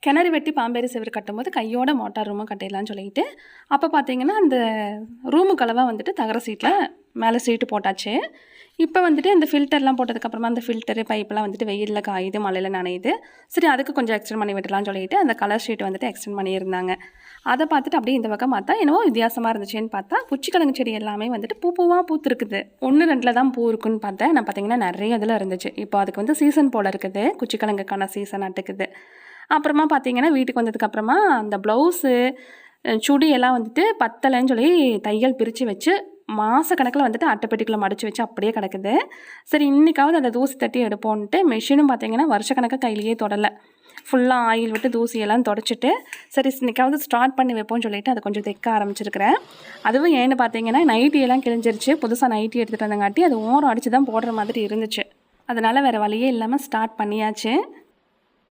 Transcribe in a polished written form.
கிணறு வெட்டி பாம்பேரி செவுரு கட்டும்போது கையோட மோட்டார் ரூமும் கட்டிடலான்னு சொல்லிட்டு அப்போ பார்த்தீங்கன்னா அந்த ரூமுக்களவாக வந்துட்டு தகர சீட்டில் மேலே சீட்டு போட்டாச்சு. இப்போ வந்துட்டு இந்த ஃபில்டர்லாம் போட்டதுக்கப்புறமா அந்த ஃபில்டரு பைப்பெல்லாம் வந்துட்டு வெயிலில் காயுது, மழையில் நனையுது. சரி, அதுக்கு கொஞ்சம் எக்ஸ்டெண்ட் பண்ணி விடலாம்னு சொல்லிட்டு அந்த கலர் ஷீட் வந்துட்டு எக்ஸ்டெண்ட் பண்ணியிருந்தாங்க. அதை பார்த்துட்டு அப்படியே இந்த பக்கம் பார்த்தா என்னவோ வித்தியாசமாக இருந்துச்சுன்னு பார்த்தா குச்சிக்கிழங்கு செடி எல்லாமே வந்துட்டு பூவாக பூத்துருக்குது. 1-2 தான் பூ இருக்குன்னு பார்த்தேன். நான் பார்த்தீங்கன்னா நிறைய இதில் இருந்துச்சு. இப்போ அதுக்கு வந்து சீசன் போல் இருக்குது, குச்சிக்கிழங்குக்கான சீசன் அட்டுக்குது. அப்புறமா பார்த்தீங்கன்னா வீட்டுக்கு வந்ததுக்கப்புறமா அந்த ப்ளவுஸு சுடி எல்லாம் வந்துட்டு பத்தலைன்னு சொல்லி தையல் பிரித்து வச்சு மாதக்கணக்கில் வந்துட்டு அட்டைப்பெட்டிக்குள்ளே மடித்து வச்சு அப்படியே கிடக்குது. சரி, இன்றைக்காவது அதை தூசி தட்டி எடுப்போன்ட்டு மெஷினும் பார்த்தீங்கன்னா வருஷக்கணக்காக கையிலேயே தொடலை. ஃபுல்லாக ஆயில் விட்டு தூசியெல்லாம் தொடச்சிட்டு சரி இன்றைக்காவது ஸ்டார்ட் பண்ணி வைப்போம்னு சொல்லிட்டு அதை கொஞ்சம் தைக்க ஆரம்பிச்சிருக்கிறேன். அதுவும் ஏன்னு பார்த்தீங்கன்னா நைட்டியெல்லாம் கிழிஞ்சிருச்சு. புதுசாக நைட்டி எடுத்துகிட்டு வந்தங்காட்டி அது ஓரம் அடித்து தான் போடுற மாதிரி இருந்துச்சு. அதனால் வேறு வழியே இல்லாமல் ஸ்டார்ட் பண்ணியாச்சு.